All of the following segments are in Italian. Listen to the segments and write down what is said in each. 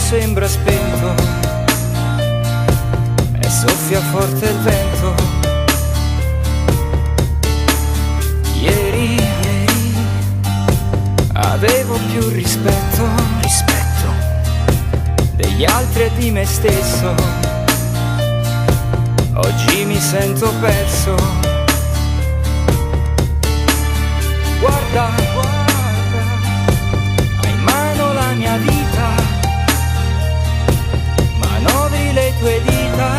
sembra spento e soffia forte il vento. Ieri avevo più rispetto degli altri e di me stesso. Oggi mi sento perso. Guarda, hai in mano la mia vita, manovri le tue dita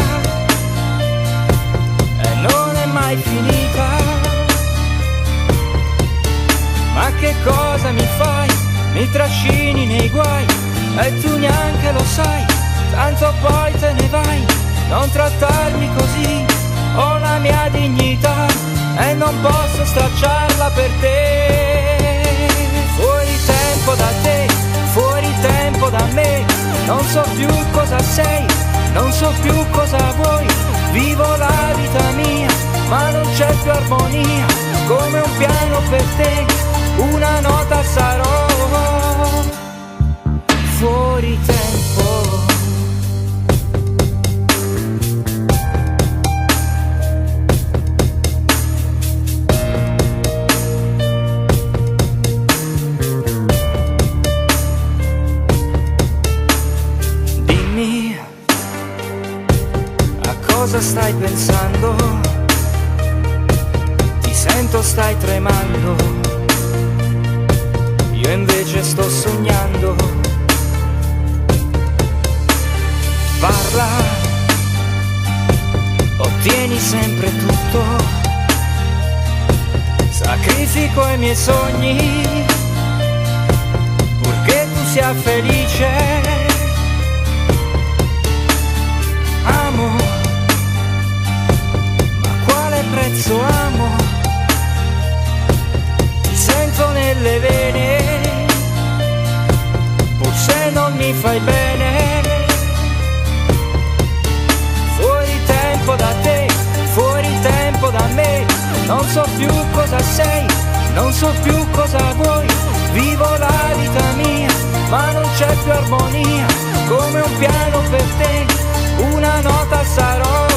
e non è mai finita. Ma che cosa mi fai? Mi trascini nei guai e tu neanche lo sai, tanto poi te ne vai. Non trattarmi così, ho la mia dignità e non posso stracciarla per te. Fuori tempo da te, fuori tempo da me, non so più cosa sei, non so più cosa vuoi. Vivo la vita mia, ma non c'è più armonia, come un piano per te, una nota sarò. Fuori tempo. Dimmi, a cosa stai pensando? Ti sento, stai tremando, io invece sto sognando. Parla, ottieni sempre tutto, sacrifico i miei sogni, purché tu sia felice. Amo, ma quale prezzo amo? Ti sento nelle vene, pur se non mi fai bene. Fuori tempo da te, fuori tempo da me, non so più cosa sei, non so più cosa vuoi. Vivo la vita mia, ma non c'è più armonia, come un piano per te, una nota sarò.